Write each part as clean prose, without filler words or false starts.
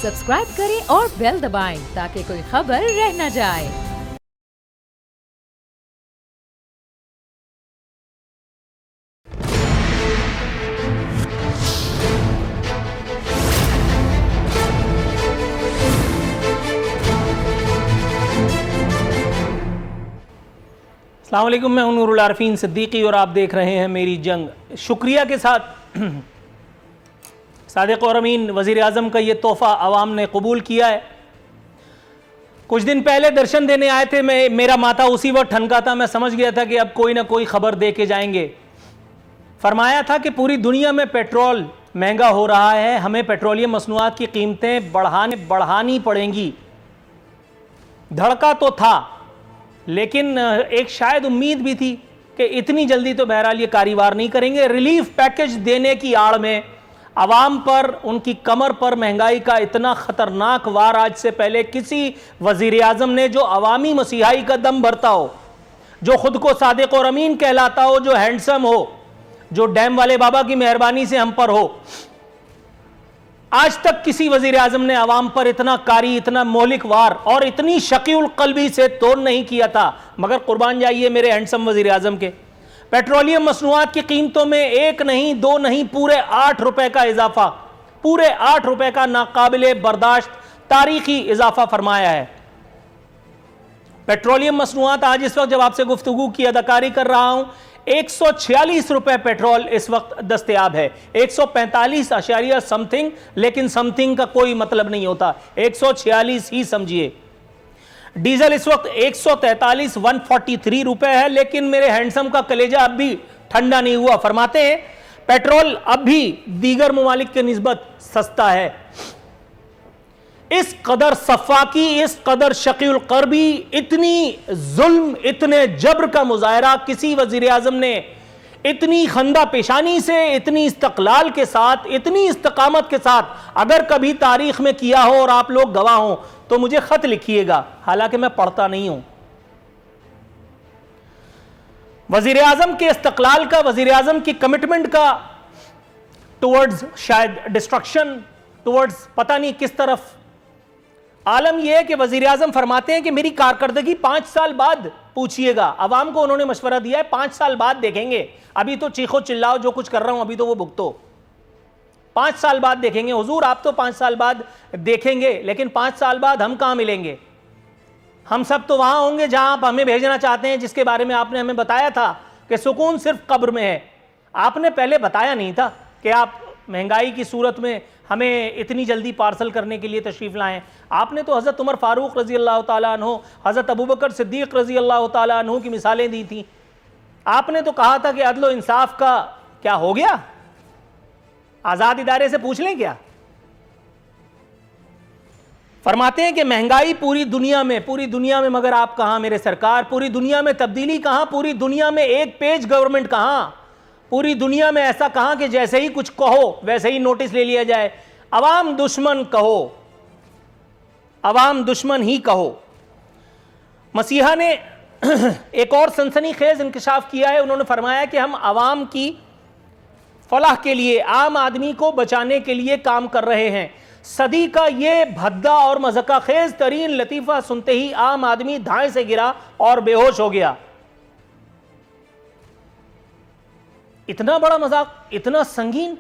Subscribe करें और bell दबाएं ताकि कोई खबर रह न जाए। अस्सलाम वालेकुम, मैं हूं नूरुल आरफीन सिद्दीकी और आप देख रहे हैं मेरी जंग। शुक्रिया के साथ सादिक और अमीन वज़ीर आज़म का ये तोहफ़ा आवाम ने कबूल किया है। कुछ दिन पहले दर्शन देने आए थे, मेरा माथा उसी वक्त ठनका था। मैं समझ गया था कि अब कोई ना कोई ख़बर दे के जाएंगे। फरमाया था कि पूरी दुनिया में पेट्रोल महंगा हो रहा है, हमें पेट्रोलियम मसनूआत की कीमतें बढ़ानी पड़ेंगी। धड़का तो था, लेकिन एक शायद उम्मीद भी थी कि इतनी जल्दी तो बहरहाल ये कारीवार नहीं करेंगे। रिलीफ पैकेज देने की आड़ में आवाम पर, उनकी कमर पर महंगाई का इतना ख़तरनाक वार आज से पहले किसी वज़ीर आज़म ने, जो अवामी मसीहाई का दम भरता हो, जो खुद को सादिक और अमीन कहलाता हो, जो हैंडसम हो, जो डैम वाले बाबा की मेहरबानी से हम पर हो, आज तक किसी वजीर आजम ने आवाम पर इतना कारी, इतना मौलिक वार और इतनी शकीउल कल्बी से तोड़ नहीं किया था। मगर कुर्बान जाइए मेरे हैंडसम वजीर आजम के। पेट्रोलियम मसनूआत की कीमतों में एक नहीं, दो नहीं, पूरे 8 रुपए का इजाफा, पूरे 8 रुपए का नाकाबिले बर्दाश्त तारीखी इजाफा फरमाया है। पेट्रोलियम मसनूआत आज इस वक्त जब आपसे गुफ्तगू की अदाकारी कर रहा हूं, 146 रुपए पेट्रोल इस वक्त दस्तयाब है। 145 अशारिया समथिंग, लेकिन समथिंग का कोई मतलब नहीं होता, 146 ही समझिए। डीजल इस वक्त 143 143 रुपए है, लेकिन मेरे हैंडसम का कलेजा अब भी ठंडा नहीं हुआ। फरमाते हैं पेट्रोल अब भी दीगर ममालिक के निस्बत सस्ता है। इस कदर सफाकी, इस कदर शकील कर्बी, इतनी जुल्म, इतने जबर का मुजाहरा किसी वजीर आजम ने इतनी खंदा पेशानी से, इतनी इस्तकलाल के साथ, इतनी इस्तकामत के साथ अगर कभी तारीख में किया हो और आप लोग गवाह हो तो मुझे खत लिखिएगा, हालांकि मैं पढ़ता नहीं हूं। वजीर आजम के इस्तकलाल का, वजीर आजम की कमिटमेंट का टुवर्ड्स शायद डिस्ट्रक्शन, टुवर्ड्स पता नहीं किस तरफ। आलम यह है कि वजीर आजम फरमाते हैं कि मेरी कारकर्दगी 5 साल बाद पूछिएगा। अवाम को उन्होंने मशवरा दिया है 5 साल बाद देखेंगे, अभी तो चीखो चिल्लाओ जो कुछ कर रहा हूं अभी तो वो भुगतो। 5 साल बाद देखेंगे। हुजूर आप तो 5 साल बाद देखेंगे, लेकिन 5 साल बाद हम कहां मिलेंगे? हम सब तो वहां होंगे जहां आप हमें भेजना चाहते हैं, जिसके बारे में आपने हमें बताया था कि सुकून सिर्फ कब्र में है। आपने पहले बताया नहीं था कि आप महंगाई की सूरत में हमें इतनी जल्दी पार्सल करने के लिए तशरीफ़ लाएं। आपने तो हज़रत उमर फ़ारूक रज़ी अल्लाह ताला अन्हु, हज़रत अबू बकर सिद्दीक़ रज़ी अल्लाह ताला अन्हु की मिसालें दी थी। आपने तो कहा था कि अदल इंसाफ का क्या हो गया, आज़ाद इदारे से पूछ लें क्या? फरमाते हैं कि महंगाई पूरी दुनिया में, मगर आप कहाँ मेरे सरकार? पूरी दुनिया में तब्दीली कहाँ? पूरी दुनिया में एक पेज गवर्नमेंट कहाँ? पूरी दुनिया में ऐसा कहां कि जैसे ही कुछ कहो वैसे ही नोटिस ले लिया जाए? अवाम दुश्मन कहो, अवाम दुश्मन ही कहो। मसीहा ने एक और सनसनीखेज इंकशाफ किया है। उन्होंने फरमाया कि हम अवाम की फलाह के लिए, आम आदमी को बचाने के लिए काम कर रहे हैं। सदी का ये भद्दा और मज़ाक़ खेज तरीन लतीफ़ा सुनते ही आम आदमी धाए से गिरा और बेहोश हो गया। इतना बड़ा मजाक, इतना संगीन।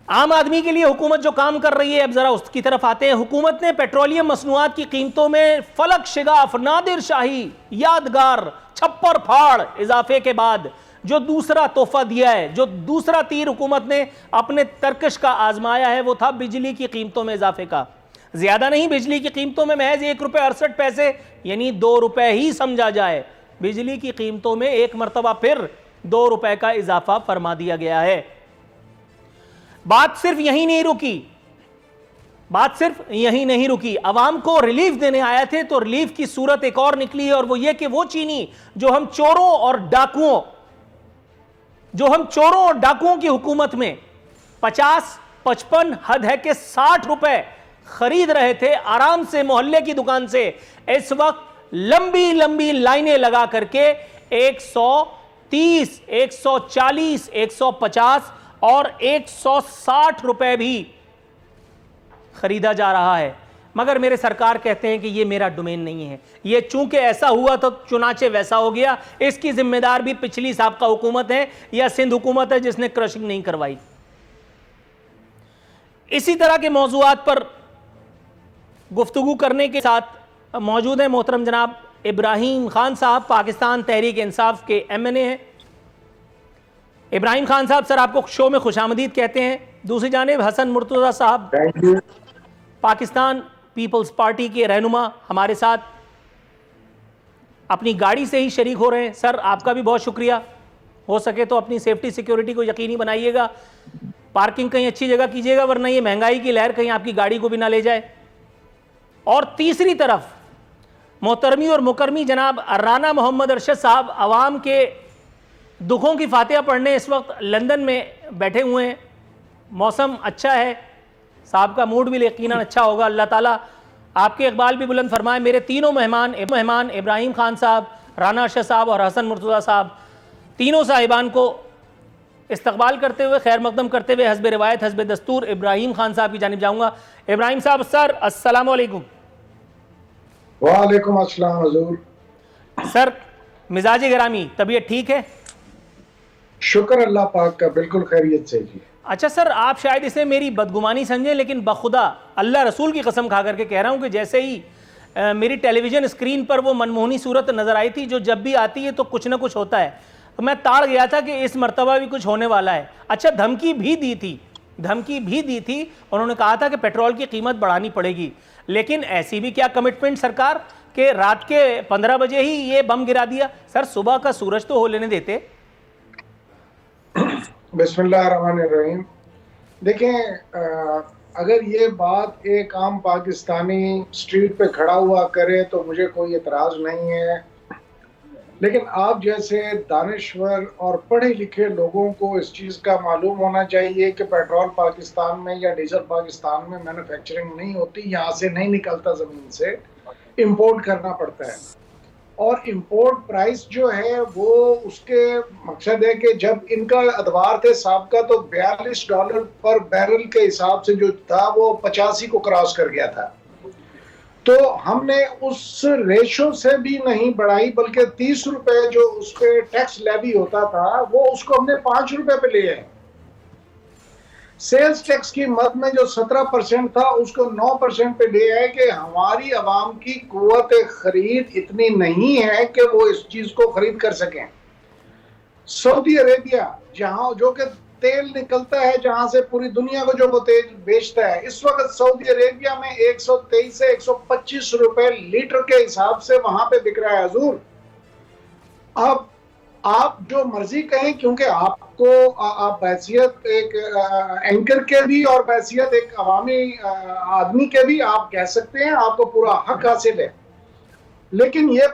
आम आदमी के लिए हुकूमत जो काम कर रही है, अब जरा उसकी तरफ आते हैं। हुकूमत ने पेट्रोलियम मसनूआत की कीमतों में फलक शिगाफ, नादिर शाही, यादगार, छप्पर फाड़ इजाफे के बाद जो दूसरा तोहफा दिया है, जो दूसरा तीर हुकूमत ने अपने तरकश का आजमाया है, वो था बिजली की कीमतों में इजाफे का। ज्यादा नहीं, बिजली की कीमतों में महज 1 रुपये 68 पैसे यानी 2 रुपए ही समझा जाए। बिजली की कीमतों में एक मरतबा फिर 2 रुपए का इजाफा फरमा दिया गया है। बात सिर्फ यही नहीं रुकी, अवाम को रिलीफ देने आए थे तो रिलीफ की सूरत एक और निकली है, और वो ये कि वो चीनी जो हम चोरों और डाकुओं की हुकूमत में 50, 55, हद है कि 60 रुपए खरीद रहे थे आराम से मोहल्ले की दुकान से, इस वक्त लंबी लंबी लाइनें लगा करके 130, 140, 150 और 160 रुपए भी खरीदा जा रहा है। मगर मेरे सरकार कहते हैं कि ये मेरा डोमेन नहीं है, ये चूंकि ऐसा हुआ तो चुनाचे वैसा हो गया, इसकी जिम्मेदार भी पिछली साबका हुकूमत है या सिंध हुकूमत है जिसने क्रशिंग नहीं करवाई। इसी तरह के मौजूआत पर गुफ्तगू करने के साथ मौजूद हैं मोहतरम जनाब इब्राहिम खान साहब, पाकिस्तान तहरीक इंसाफ के MNA हैं। इब्राहिम खान साहब, सर आपको शो में खुशामदीद कहते हैं। दूसरी जानिब हसन मुर्तज़ा साहब, पाकिस्तान पीपल्स पार्टी के रहनुमा, हमारे साथ अपनी गाड़ी से ही शरीक हो रहे हैं। सर आपका भी बहुत शुक्रिया। हो सके तो अपनी सेफ्टी सिक्योरिटी को यकीनी बनाइएगा, पार्किंग कहीं अच्छी जगह कीजिएगा, वरना ये महंगाई की लहर कहीं आपकी गाड़ी को भी ना ले जाए। और तीसरी तरफ मोहतरमी और मुकरमी जनाब राना मोहम्मद अरशद साहब, अवाम के दुखों की फातिहा पढ़ने इस वक्त लंदन में बैठे हुए हैं। मौसम अच्छा है, साहब का मूड भी यकीनन अच्छा होगा। अल्लाह ताला आपके इकबाल भी बुलंद फरमाए। मेरे तीनों मेहमान इब्राहिम खान साहब, राना अरशद साहब और हसन मुर्तज़ा साहब, तीनों साहिबान को इस्तकबाल करते हुए, खैर मकदम करते हुए हस्ब रिवायत हस्ब दस्तूर इब्राहिम खान साहब की जानिब जाऊँगा। इब्राहिम साहब, सर अस्सलाम वालेकुम। वालेकुम अस्सलाम हुजूर। सर मिजाज गिरामी, तबीयत ठीक है? शुक्र अल्लाह पाक का, बिल्कुल खैरियत से जी। अच्छा सर, आप शायद इसे मेरी बदगुमानी समझें, लेकिन बखुदा अल्लाह रसूल की कसम खा करके कह रहा हूँ कि जैसे ही मेरी टेलीविज़न स्क्रीन पर वो मनमोहनी सूरत नज़र आई थी, जो जब भी आती है तो कुछ ना कुछ होता है, तो मैं ताड़ गया था कि इस मर्तबा भी कुछ होने वाला है। अच्छा, धमकी भी दी थी, उन्होंने कहा था कि पेट्रोल की कीमत बढ़ानी पड़ेगी, लेकिन ऐसी भी क्या कमिटमेंट सरकार के रात के 15 बजे ही ये बम गिरा दिया। सर सुबह का सूरज तो हो लेने देते। बिस्मिल्लाहिर्रहमानिर्रहीम। देखें, अगर ये बात एक आम पाकिस्तानी स्ट्रीट पे खड़ा हुआ करे तो मुझे कोई एतराज़ नहीं है, लेकिन आप जैसे दानिश्वर और पढ़े लिखे लोगों को इस चीज़ का मालूम होना चाहिए कि पेट्रोल पाकिस्तान में या डीजल पाकिस्तान में मैन्युफैक्चरिंग नहीं होती, यहाँ से नहीं निकलता, ज़मीन से इंपोर्ट करना पड़ता है। और इंपोर्ट प्राइस जो है वो उसके मकसद है कि जब इनका अदवार थे साहब का, तो $42 पर बैरल के हिसाब से जो था वो 85 को क्रॉस कर गया था। तो हमने उस रेशो से भी नहीं बढ़ाई, बल्कि 30 रुपए जो उस पर टैक्स लेवी होता था वो उसको हमने 5 रुपए पे ले आए। सेल्स टैक्स की मद में जो 17% था उसको 9% पे ले आए कि हमारी आवाम की कुव्वत खरीद इतनी नहीं है कि वो इस चीज को खरीद कर सकें। सऊदी अरेबिया, जहां जो कि तेल निकलता है, जहां से पूरी दुनिया को जो वो तेल बेचता है, इस वक्त सऊदी अरेबिया में 123 से 125 रुपए लीटर के हिसाब से वहां पे बिक रहा है हजूर। अब आप जो मर्जी कहें, क्योंकि आपको आप बैसियत एक एंकर के भी और बैसियत एक अवामी आदमी के भी आप कह सकते हैं, आपको पूरा हक हासिल है। लेकिन ये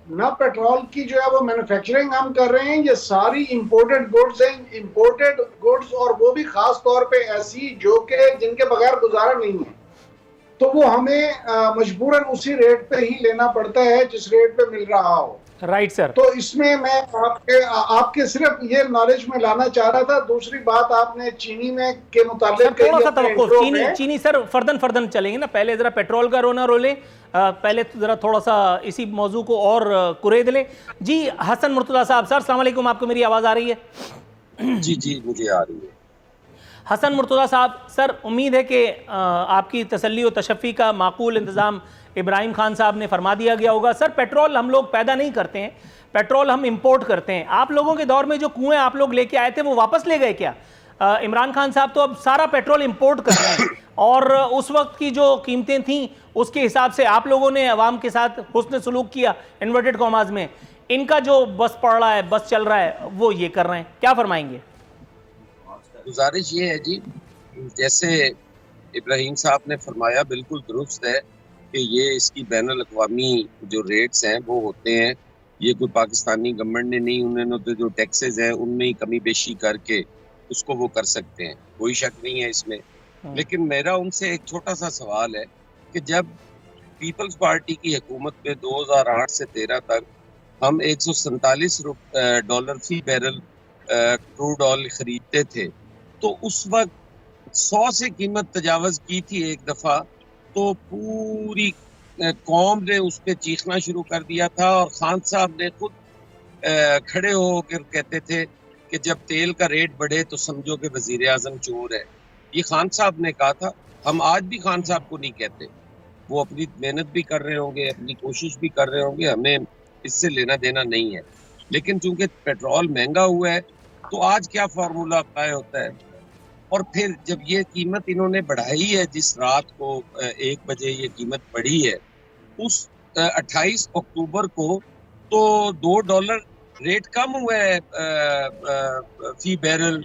ना पेट्रोल की जो है वो मैन्युफैक्चरिंग हम कर रहे हैं, ये सारी इंपोर्टेड गुड्स हैं, इंपोर्टेड गुड्स, और वो भी खास तौर पे ऐसी जो कि जिनके बगैर गुजारा नहीं है, तो वो हमें मजबूरन उसी रेट पे ही लेना पड़ता है जिस रेट पे मिल रहा हो। Right sir. तो इसमें मैं आपके सिर्फ ये नॉलेज में लाना चाह रहा था। दूसरी बात, आपने चीनी में के मुताबिक थोड़ा सा तवक्कुफ, चीनी सर फर्दन चलेंगे ना, पहले जरा पेट्रोल का रोना रोले, पहले तो जरा थोड़ा सा इसी मौजू को और कुरेद ले। जी हसन मुर्तज़ा साहब, सर अस्सलाम वालेकुम, आपको मेरी आवाज़ आ रही है? जी मुझे आ रही है। हसन मुर्तज़ा साहब, सर उम्मीद है कि आपकी तसल्ली और तशफ़ी का माकूल इंतज़ाम इब्राहिम खान साहब ने फरमा दिया गया होगा। सर पेट्रोल हम लोग पैदा नहीं करते हैं, पेट्रोल हम इंपोर्ट करते हैं। आप लोगों के दौर में जो कुएं आप लोग लेके आए थे वो वापस ले गए क्या? इमरान खान साहब तो अब सारा पेट्रोल इंपोर्ट कर रहे हैं, और उस वक्त की जो कीमतें थीं उसके हिसाब से आप लोगों ने अवाम के साथ हुस्न सलूक किया, इन्वर्टेड कॉमास में। इनका जो बस पड़ रहा है, बस चल रहा है, वो ये कर रहे हैं, क्या फरमाएंगे? गुजारिश ये है जी, जैसे इब्राहिम साहब ने फरमाया, बिल्कुल दुरुस्त है कि ये इसकी बैनुल अक़वामी जो रेट्स हैं वो होते हैं। ये कोई पाकिस्तानी गवर्नमेंट ने नहीं, उन्होंने तो जो टैक्सेस हैं उनमें ही कमी बेशी करके उसको वो कर सकते हैं, कोई शक नहीं है इसमें। लेकिन मेरा उनसे एक छोटा सा सवाल है कि जब पीपल्स पार्टी की हुकूमत में 2008 से 13 तक हम $147 फी बैरल क्रूड ऑयल खरीदते थे, तो उस वक्त 100 से कीमत तजावज़ की थी एक दफ़ा, तो पूरी कौम ने उस पर चीखना शुरू कर दिया था और खान साहब ने खुद खड़े होकर कहते थे कि जब तेल का रेट बढ़े तो समझो कि वजीर आज़म चोर है। ये खान साहब ने कहा था। हम आज भी खान साहब को नहीं कहते, वो अपनी मेहनत भी कर रहे होंगे, अपनी कोशिश भी कर रहे होंगे, हमें इससे लेना देना नहीं है। लेकिन चूंकि पेट्रोल महंगा हुआ है तो आज क्या फार्मूला अप्लाई होता है, और फिर जब ये कीमत इन्होंने बढ़ाई है, जिस रात को 1 बजे ये कीमत बढ़ी है, उस 28 अक्टूबर को तो $2 रेट कम हुआ है फी बैरल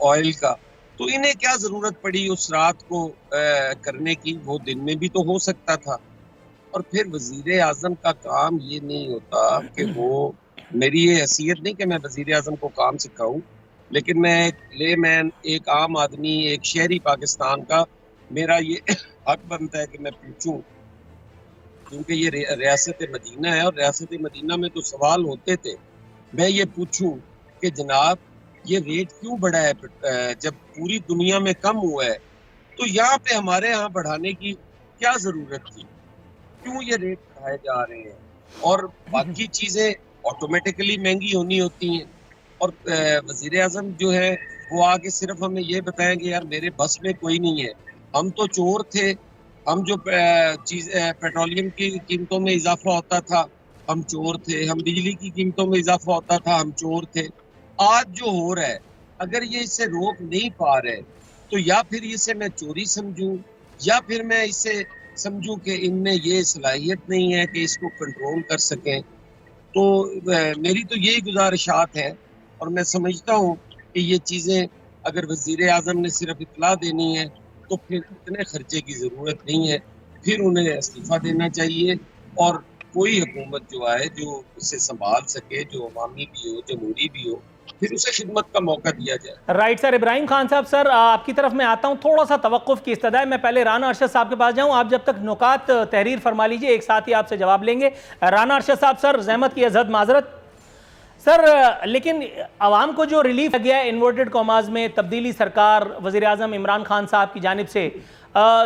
ऑयल का। तो इन्हें क्या जरूरत पड़ी उस रात को करने की, वो दिन में भी तो हो सकता था। और फिर वजीर आजम का काम ये नहीं होता कि वो, मेरी ये हैसियत नहीं कि मैं वजीर आजम को काम सिखाऊं, लेकिन मैं एक लेमैन, एक आम आदमी, एक शहरी पाकिस्तान का, मेरा ये हक बनता है कि मैं पूछूं, क्योंकि ये रियासत मदीना है और रियासत मदीना में तो सवाल होते थे। मैं ये पूछूं कि जनाब ये रेट क्यों बढ़ा है जब पूरी दुनिया में कम हुआ है, तो यहाँ पे हमारे यहाँ बढ़ाने की क्या जरूरत थी, क्यों ये रेट बढ़ाए जा रहे हैं? और बाकी चीजें ऑटोमेटिकली महंगी होनी होती हैं। और वजीर आजम जो है वो आके सिर्फ हमें ये बताएंगे यार मेरे बस में कोई नहीं है, हम तो चोर थे, हम जो पेट्रोलियम की कीमतों में इजाफा होता था हम चोर थे, हम बिजली की कीमतों में इजाफा होता था हम चोर थे। आज जो हो रहा है, अगर ये इससे रोक नहीं पा रहे तो या फिर इसे मैं चोरी समझूं, या फिर मैं इसे समझूं कि इनमें ये सलाहियत नहीं है कि इसको कंट्रोल कर सकें। तो मेरी तो यही गुजारिशात है, और मैं समझता हूँ कि ये चीज़ें अगर वज़ीर आज़म ने सिर्फ इतला देनी है तो फिर इतने खर्चे की ज़रूरत नहीं है, फिर उन्हें इस्तीफ़ा देना चाहिए और कोई हुकूमत जो आए जो इसे संभाल सके, जो अवामी भी हो, जमहूरी भी हो, फिर उसे खिदमत का मौका दिया जाए। Right sir. इब्राहिम खान साहब, सर आपकी तरफ मैं आता हूं, थोड़ा सा तवक्कुफ की इस्तदा है। मैं पहले राना अरशद साहब के पास जाऊं, आप जब तक नुकात तहरीर फरमा लीजिए, एक साथ ही आपसे जवाब लेंगे। राना अरशद साहब, सर जहमत की अज़हद माजरत सर, लेकिन आवाम को जो रिलीफ गया है इन्वर्टेड कॉमाज में, तब्दीली सरकार वज़ीर आज़म इमरान खान साहब की जानिब से,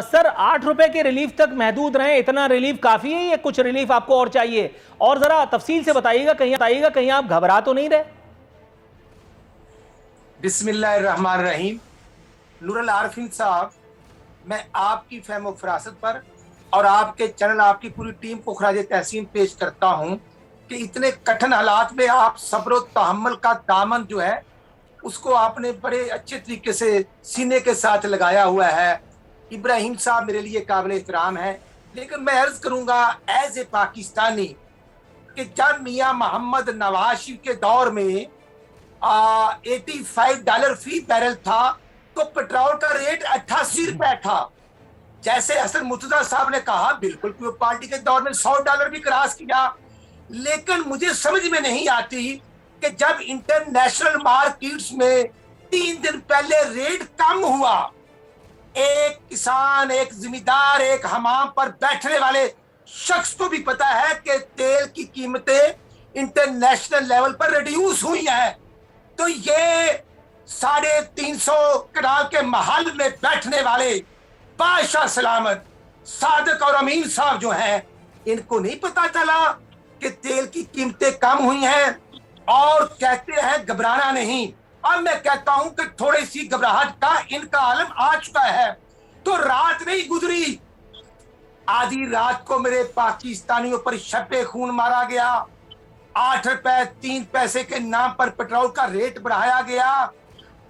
सर 8 रुपए के रिलीफ तक महदूद रहे, इतना रिलीफ काफ़ी है या कुछ रिलीफ आपको और चाहिए? और ज़रा तफसील से बताइएगा, कहीं आप घबरा तो नहीं रहे? बिस्मिल्लाहिर्रहमानिर्रहीम। नूरुल आरिफीन साहब, मैं आपकी फहम फरासत पर और आपके चैनल, आपकी पूरी टीम को खराज तहसीन पेश करता हूँ कि इतने कठिन हालात में आप सब्र तहम्मुल का दामन जो है उसको आपने बड़े अच्छे तरीके से सीने के साथ लगाया हुआ है। इब्राहिम साहब मेरे लिए काबिल एहतराम है, लेकिन मैं अर्ज करूँगा एज ए पाकिस्तानी कि जब मियाँ मोहम्मद नवाज शरीफ के दौर में $85 फी बैरल था तो पेट्रोल का रेट 88 रुपए था। जैसे हसन मुर्तजा साहब ने कहा, बिल्कुल पीपल पार्टी के दौर में $100 भी क्रॉस किया, लेकिन मुझे समझ में नहीं आती कि जब इंटरनेशनल मार्केट्स में 3 दिन पहले रेट कम हुआ, एक किसान, एक जिम्मेदार, एक हमाम पर बैठने वाले शख्स को भी पता है कि तेल की कीमतें इंटरनेशनल लेवल पर रिड्यूस हुई हैं, तो ये 350 कनाल के महल में बैठने वाले बादशाह सलामत, सादिक और अमीन साहब जो हैं, इनको नहीं पता चला कि तेल की कीमतें कम हुई हैं और कहते हैं घबराना नहीं। अब मैं कहता हूं कि थोड़ी सी घबराहट का इनका आलम आ चुका है। तो रात नहीं गुजरी, आधी रात को मेरे पाकिस्तानियों पर शब्बे खून मारा गया, 8 रुपए 3 पैसे के नाम पर पेट्रोल का रेट बढ़ाया गया,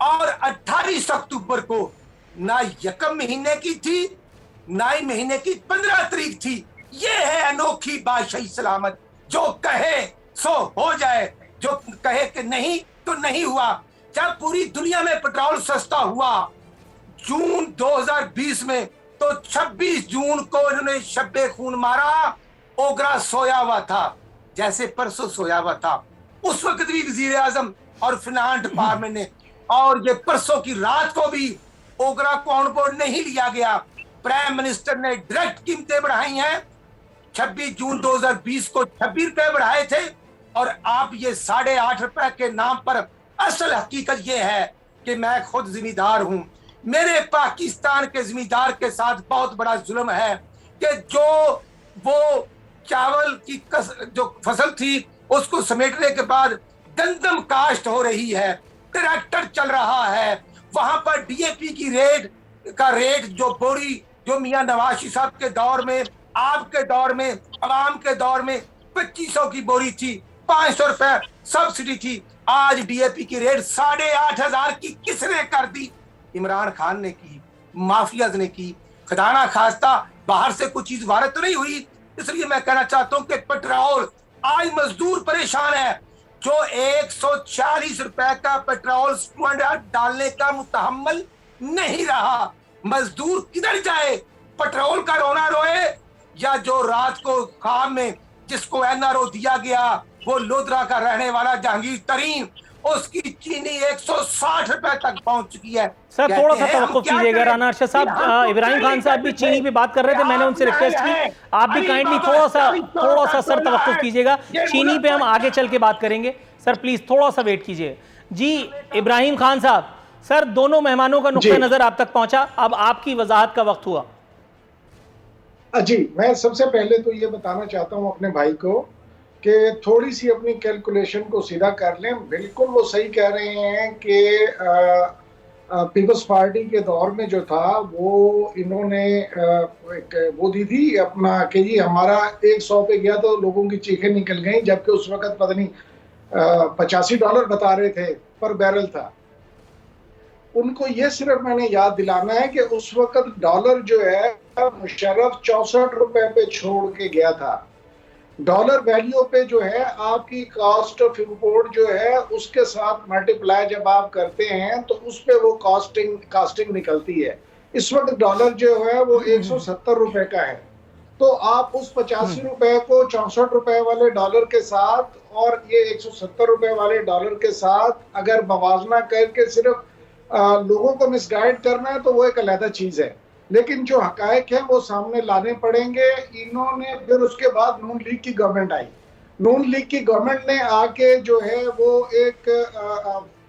और 28 अक्टूबर को ना यकम महीने की थी ना ही महीने की 15 तारीख थी। ये है अनोखी बादशाही सलामत, जो कहे सो हो जाए, जो कहे कि नहीं तो नहीं हुआ। जब पूरी दुनिया में पेट्रोल सस्ता हुआ जून 2020 में, तो 26 जून को इन्होंने शब्बे खून मारा। ओगरा सोया हुआ था जैसे परसों सोया हुआ था, उस वक्त भी वजीर आजम और फिनांस डिपार्टमेंट ने, और ये परसों की रात को भी ओगरा को ऑन बोर्ड नहीं लिया गया। प्राइम मिनिस्टर ने डायरेक्ट कीमतें बढ़ाई हैं। 26 जून 2020 को 26 रुपए बढ़ाए थे, और आप ये 8.5 रुपए के नाम पर, असल हकीकत ये है कि मैं खुद जिम्मेदार हूं। मेरे पाकिस्तान के जिम्मेदार के साथ बहुत बड़ा जुल्म है कि जो वो चावल की जो फसल थी उसको समेटने के बाद गंदम काश्त हो रही है, ट्रैक्टर चल रहा है, वहां पर डीएपी की रेट जो बोरी जो मियां नवाज शरीफ साहब के दौर में, आपके दौर में, अवाम के दौर में 2500 की बोरी थी, 500 रुपए सब्सिडी थी, आज डीएपी की रेट 8,500 की किसने कर दी? इमरान खान ने की, माफियाज ने की। खदाना खास्ता बाहर से कुछ चीज वारद तो नहीं हुई। इसलिए मैं कहना चाहता हूं कि पेट्रोल, आज मजदूर परेशान है, जो 140 रुपए का पेट्रोल डालने का मुतहम्मल नहीं रहा। मजदूर किधर जाए? पेट्रोल का रोना रोए, या जो रात को ख्वाब में जिसको एनआरओ दिया गया वो लोधरा का रहने वाला जहांगीर तरीन, उसकी चीनी 160 रुपए तक पहुंच चुकी है। सर थोड़ा सा तवक्कुफ कीजिएगा। राना अरशद साहब, इब्राहिम खान साहब भी चीनी पे बात कर रहे थे, मैंने उनसे रिक्वेस्ट की आप भी काइंडली थोड़ा सा सर तवक्कुफ कीजिएगा। चीनी पे हम आगे चल के बात करेंगे। सर प्लीज थोड़ा सा वेट कीजिए। जी इब्राहिम खान साहब, सर दोनों मेहमानों का नुक्ता नजर आप तक पहुंचा, अब आपकी वजाहत का वक्त हुआ। जी मैं सबसे पहले तो ये बताना चाहता हूं अपने भाई को कि थोड़ी सी अपनी कैलकुलेशन को सीधा कर लें। बिल्कुल वो सही कह रहे हैं कि पीपल्स पार्टी के दौर में जो था वो इन्होंने वो दी थी अपना कि जी हमारा 100 पे गया तो लोगों की चीखें निकल गई, जबकि उस वक्त पता नहीं $85 बता रहे थे पर बैरल था। उनको ये सिर्फ मैंने याद दिलाना है कि उस वक्त डॉलर जो है मुशर्रफ 64 रुपए पे छोड़ के गया था। डॉलर वैल्यू पे जो है आपकी कॉस्ट ऑफ इंपोर्ट जो है उसके साथ मल्टीप्लाई जब आप करते हैं तो उस पे वो कास्टिंग निकलती है। इस वक्त डॉलर जो है वो 170 रुपए का है, तो आप उस 85 रुपए को 64 रुपए वाले डॉलर के साथ और ये 170 रुपए वाले डॉलर के साथ अगर मवाजना करके सिर्फ लोगों को मिसगाइड करना है तो वो एक अलग चीज है, लेकिन जो हकायक है वो सामने लाने पड़ेंगे। इन्होंने फिर उसके बाद नून लीग की गवर्नमेंट आई, नून लीग की गवर्नमेंट ने आके जो है वो एक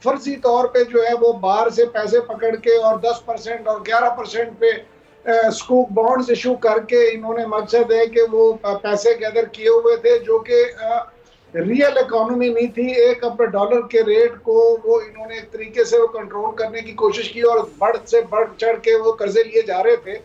फर्जी तौर पे जो है वो बाहर से पैसे पकड़ के और 10% और 11% पे स्कूप बॉन्ड्स इशू करके इन्होंने मकसद है कि वो पैसे गैदर किए हुए थे जो कि रियल इकोनॉमी नहीं थी। एक अपने डॉलर के रेट को वो इन्होंने एक तरीके से वो कंट्रोल करने की कोशिश की और बढ़ चढ़ के वो कर्जे लिए जा रहे थे।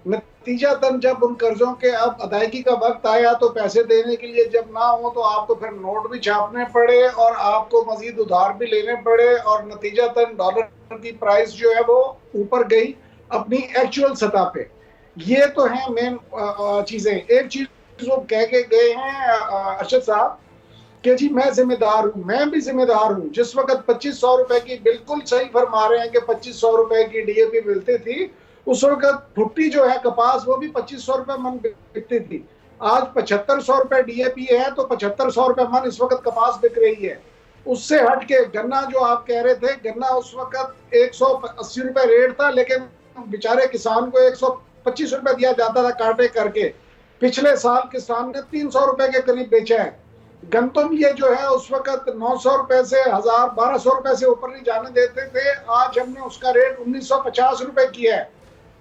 नतीजतन जब उन कर्जों के अब अदायगी का वक्त आया तो पैसे देने के लिए जब ना हो तो आपको फिर नोट भी छापने पड़े और आपको मजीद उधार भी लेने पड़े और नतीजतन डॉलर की प्राइस जो है वो ऊपर गई अपनी एक्चुअल सतह पे। ये तो है मेन चीजें। एक चीज वो कह के गए हैं अरशद साहब कि जी मैं जिम्मेदार हूं, मैं भी जिम्मेदार हूं। जिस वक्त 2500 रुपए की, बिल्कुल सही फरमा रहे हैं कि 2500 रुपए की डीएपी मिलती थी, उस वक्त भुट्टी जो है कपास वो भी 2500 रुपए मन बिकती थी। आज 7500 रुपए डीएपी है तो 7500 रुपए मन इस वक्त कपास बिक रही है। उससे हट के गन्ना जो आप कह रहे थे, गन्ना उस वक्त 180 रुपए रेट था, लेकिन बेचारे किसान को 125 रुपए दिया जाता था कांटे करके। पिछले साल किसान ने 300 रुपए के करीब बेचा है। गंतम ये जो है उस वक्त 900 रुपए से 1000 1200 रुपए से ऊपर नहीं जाने देते थे, आज हमने उसका रेट 1950 रुपए किया है।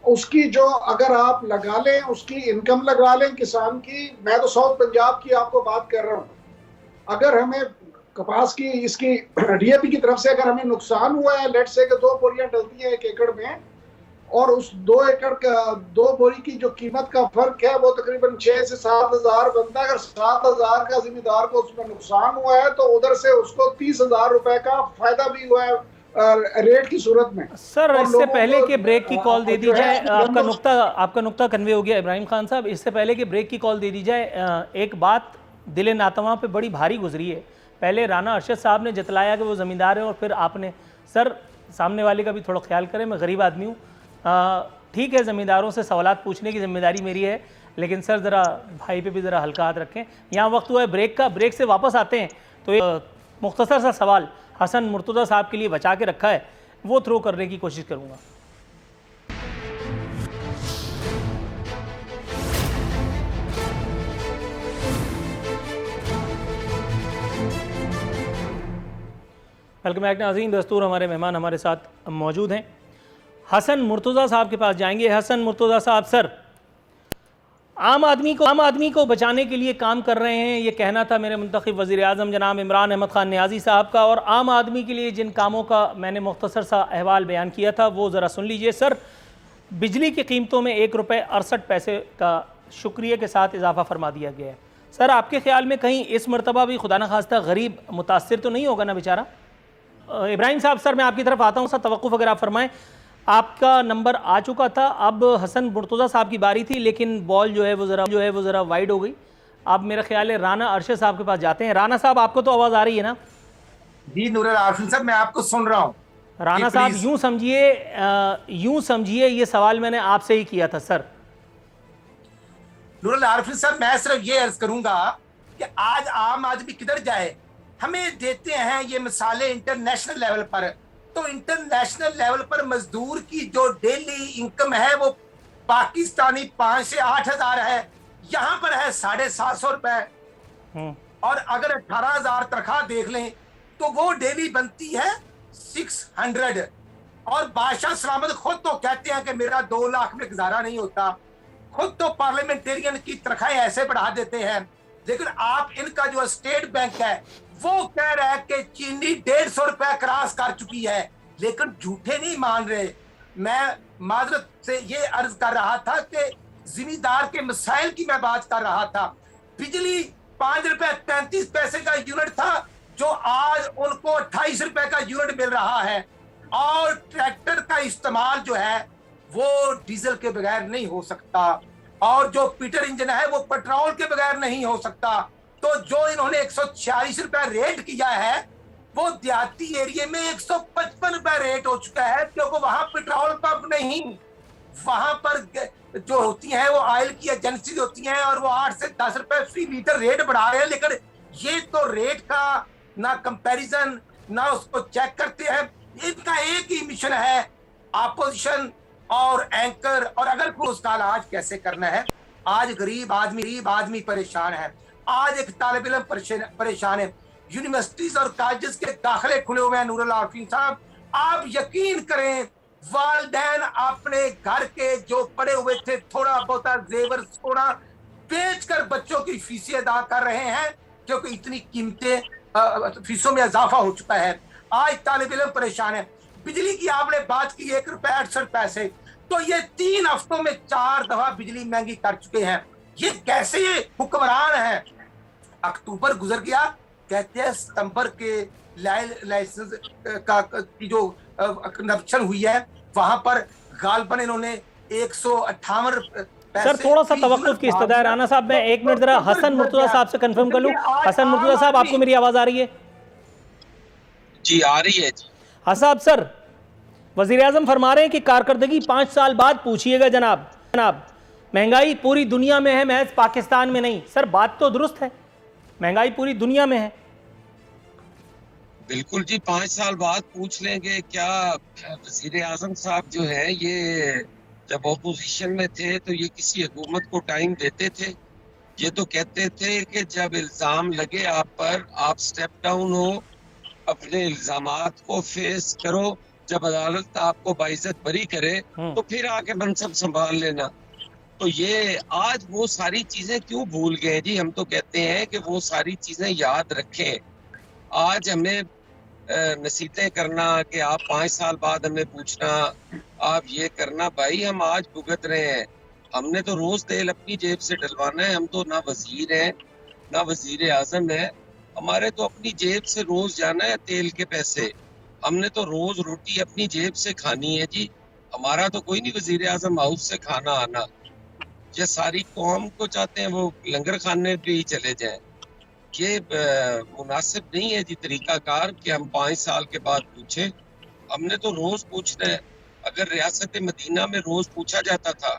उसकी जो अगर आप लगा लें, उसकी इनकम लगा लें किसान की, मैं तो साउथ पंजाब की आपको बात कर रहा हूँ, अगर हमें कपास की इसकी डीएपी की तरफ से अगर हमें नुकसान हुआ है, लेट से कि 2 बोरियां डलती है 1 एकड़ में, और उस 2 एकड़ का 2 बोरी की जो कीमत का फर्क है वो तकरीबन 6 से 7 हजार बनता है। अगर 7 हजार का जिम्मेदार को उसमें नुकसान हुआ है तो उधर से उसको 30,000 रुपए का फायदा भी हुआ है रेट की सूरत में। सर इससे पहले कि ब्रेक की कॉल दे दी जाए, आपका नुक्ता कन्वे हो गया इब्राहिम खान साहब। इससे पहले कि ब्रेक की कॉल दे दी जाए, एक बात दिल नातवा पे बड़ी भारी गुजरी है। पहले राना अरशद साहब ने जतलाया कि वो ज़मींदार है और फिर आपने, सर सामने वाले का भी थोड़ा ख्याल करें, मैं गरीब आदमी हूँ, ठीक है ज़मींदारों से सवालात पूछने की जिम्मेदारी मेरी है, लेकिन सर ज़रा भाई पे भी ज़रा हल्का हाथ रखें। यहाँ वक्त हुआ है ब्रेक का, ब्रेक से वापस आते हैं तो एक मुख्तसर सा सवाल हसन मुर्तज़ा साहब के लिए बचा के रखा है, वो थ्रो करने की कोशिश करूँगा। वेलकम बैक नाज़रीन। दस्तूर हमारे मेहमान हमारे साथ मौजूद हैं। हसन मुर्तज़ा साहब के पास जाएंगे। हसन मुर्तज़ा साहब, सर, आम आदमी को बचाने के लिए काम कर रहे हैं, ये कहना था मेरे मुंतखब वज़ीर आज़म जनाब इमरान अहमद ख़ान नियाज़ी साहब का। और आम आदमी के लिए जिन कामों का मैंने मुख्तसर सा अहवाल बयान किया था वो ज़रा सुन लीजिए। सर, बिजली की कीमतों में 1 रुपये 68 पैसे का शुक्रिया के साथ इजाफ़ा फरमा दिया गया है। सर, आपके ख्याल में कहीं इस मरतबा भी खुदा न खास्ता गरीब मुतासिर तो नहीं होगा ना बेचारा? इब्राहिम साहब, सर मैं आपकी तरफ आता हूँ। सर तवक्कुफ़ अगर आप फरमाएं। आपका नंबर आ चुका था, अब हसन मुर्तज़ा साहब की बारी थी, लेकिन बॉल जो है वो ज़रा वाइड हो गई। अब मेरा ख्याल है राना अरशद साहब के पास जाते हैं। राना साहब, आपको तो आवाज़ आ रही है ना? जी नूरुल आरिफिन साहब, मैं आपको सुन रहा हूँ। राना साहब, यूं समझिए ये सवाल मैंने आपसे ही किया था। सर नूरुल आरिफिन साहब, मैं सिर्फ ये अर्ज करूंगा कि आज आम आदमी किधर जाए। हमें देते हैं ये मिसालें इंटरनेशनल लेवल पर, तो इंटरनेशनल लेवल पर मजदूर की जो डेली इनकम है वो पाकिस्तानी 5 से 8 हज़ार है, यहाँ पर है 750 रुपए। और अगर 18,000 तनख्वाह देख लें तो वो डेली बनती है 600। और बादशाह सलामत खुद तो कहते हैं कि मेरा 2 लाख में गुजारा नहीं होता। खुद तो पार्लियामेंटेरियन की तनख्वाहें ऐसे बढ़ा देते हैं, लेकिन आप इनका जो स्टेट बैंक है वो कह रहा है कि चीनी 150 रुपए क्रॉस कर चुकी है, लेकिन झूठे नहीं मान रहे। मैं माजरत से ये अर्ज कर रहा था कि जिम्मेदार के मसाइल की मैं बात कर रहा था। बिजली 5 रुपए 33 पैसे का यूनिट था, जो आज उनको 28 रुपए का यूनिट मिल रहा है। और ट्रैक्टर का इस्तेमाल जो है वो डीजल के बगैर नहीं हो सकता, और जो पीटर इंजन है वो पेट्रोल के बगैर नहीं हो सकता। तो जो इन्होंने 146 रुपए रेट किया है वो देहाती एरिया में 155 रुपए रेट हो चुका है, क्योंकि वहां पेट्रोल पंप नहीं, वहां पर जो होती है वो ऑयल की एजेंसी होती हैं और वो 8 से 10 रुपए फी लीटर रेट बढ़ा रहे हैं। लेकिन ये तो रेट का ना कंपैरिजन ना उसको चेक करते हैं। इनका एक ही मिशन है, अपोजिशन और एंकर, और अगर कोई उसका इलाज कैसे करना है। आज गरीब आदमी परेशान है। आज एक तालिब इल्म परेशान है। यूनिवर्सिटीज और कॉलेजेस के दाखिले खुले हुए हैं। नूरुल आरिफिन साहब, आप यकीन करें, वालिदैन अपने घर के जो पड़े हुए थे थोड़ा बहुत जेवर सोना बेचकर बच्चों की फीसें अदा कर रहे हैं, क्योंकि इतनी कीमतें फीसों में इजाफा हो चुका है। आज तालिब इल्म परेशान है। बिजली की आपने बात की 1 रुपए 68 पैसे, तो ये 3 हफ्तों में 4 दफा बिजली महंगी कर चुके हैं। ये कैसे ये हुक्मरान है? अक्टूबर गुजर गया, कहते हैं सितंबर के लाइसेंस की जो कंडक्शन हुई है वहां पर गालबन इन्होंने 158 सर थोड़ा सा तवक्कुफ की इस्तदा है। राना साहब, मैं 1 मिनट जरा हसन मुर्तज़ा साहब से कंफर्म कर लूं। हसन मुर्तज़ा साहब, आपको मेरी आवाज आ रही है? जी आ रही है जी। हाँ साहब, सर वज़ीर आज़म फरमा रहे हैं कि कारकर्दगी 5 साल बाद पूछिएगा जनाब। महंगाई पूरी दुनिया में है, महज पाकिस्तान में नहीं। सर बात तो दुरुस्त है, महंगाई पूरी दुनिया में है। बिल्कुल जी, 5 साल बाद पूछ लेंगे क्या? वज़ीर आज़म साहब जो है ये जब ऑपोजिशन में थे तो ये किसी हुकूमत को टाइम देते थे? ये तो कहते थे कि जब इल्जाम लगे आप पर, आप स्टेप डाउन हो, अपने इल्जामात को फेस करो, जब अदालत आपको बाइज्जत बरी करे तो फिर आके मनसब संभाल लेना। तो ये आज वो सारी चीजें क्यों भूल गए जी? हम तो कहते हैं कि वो सारी चीजें याद रखें। आज हमें नसीहतें करना कि आप 5 साल बाद हमें पूछना, आप ये करना, भाई हम आज भुगत रहे हैं। हमने तो रोज तेल अपनी जेब से डलवाना है। हम तो ना वजीर हैं ना वजीर आजम है, हमारे तो अपनी जेब से रोज जाना है तेल के पैसे। हमने तो रोज रोटी अपनी जेब से खानी है जी। हमारा तो कोई नहीं वजीर आजम हाउस से खाना आना। ये सारी कौम को चाहते हैं वो लंगर खाने पे ही चले जाएं। ये मुनासिब नहीं है जी तरीकाकार कि हम 5 साल के बाद पूछें। हमने तो रोज पूछना है। अगर रियासत मदीना में रोज पूछा जाता था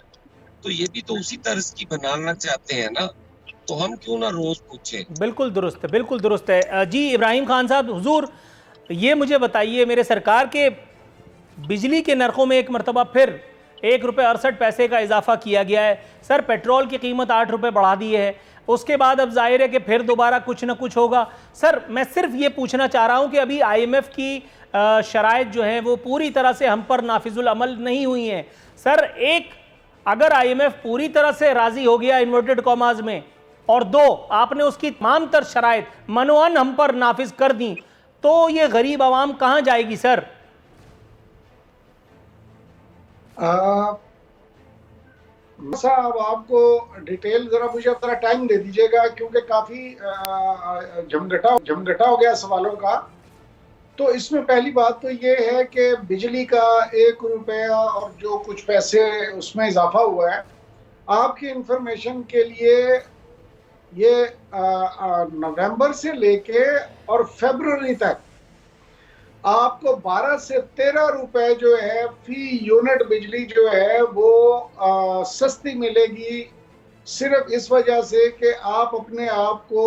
तो ये भी तो उसी तर्ज की बनाना चाहते हैं ना, तो हम क्यों ना रोज पूछें। बिल्कुल दुरुस्त है, बिल्कुल दुरुस्त है जी। इब्राहिम खान साहब, हुजूर ये मुझे बताइए, मेरे सरकार के बिजली के नरखों में एक मरतबा फिर 1 रुपये 68 पैसे का इजाफा किया गया है। सर पेट्रोल की कीमत 8 रुपये बढ़ा दी है। उसके बाद अब जाहिर है कि फिर दोबारा कुछ ना कुछ होगा। सर मैं सिर्फ ये पूछना चाह रहा हूँ कि अभी IMF की शराइत जो हैं वो पूरी तरह से हम पर नाफिजुल अमल नहीं हुई हैं। सर एक, अगर IMF पूरी तरह से राजी हो गया इन्वर्टेड कॉमाज में, और दो, आपने उसकी तमाम तर शराइत मनोअन हम पर नाफिज कर दी, तो ये गरीब आवाम कहाँ जाएगी सर? साहब आपको डिटेल जरा मुझे अपना टाइम दे दीजिएगा, क्योंकि काफी झमघटा हो गया सवालों का। तो इसमें पहली बात तो ये है कि बिजली का 1 रुपया और जो कुछ पैसे उसमें इजाफा हुआ है, आपकी इंफॉर्मेशन के लिए ये नवंबर से लेके और फरवरी तक आपको 12 से 13 रुपए जो है फी यूनिट बिजली जो है वो सस्ती मिलेगी, सिर्फ इस वजह से कि आप अपने आप को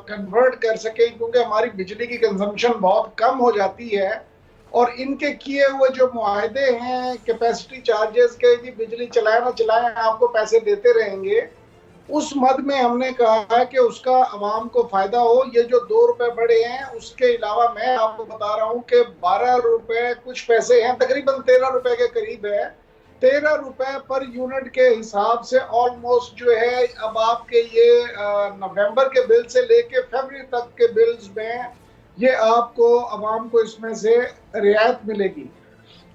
कन्वर्ट कर सकें, क्योंकि हमारी बिजली की कंजम्पशन बहुत कम हो जाती है। और इनके किए हुए जो मुआहदे हैं कैपेसिटी चार्जेस के, कि बिजली चलाए ना चलाएं आपको पैसे देते रहेंगे, उस मद में हमने कहा है कि उसका आवाम को फायदा हो। ये जो 2 रुपए बढ़े हैं, उसके अलावा मैं आपको बता रहा हूं कि 12 रुपए कुछ पैसे हैं, तकरीबन 13 रुपए के करीब है। 13 रुपए पर यूनिट के हिसाब से ऑलमोस्ट जो है अब आपके ये नवंबर के बिल से लेके फरवरी तक के बिल्स में ये आपको आवाम को इसमें से रियायत मिलेगी।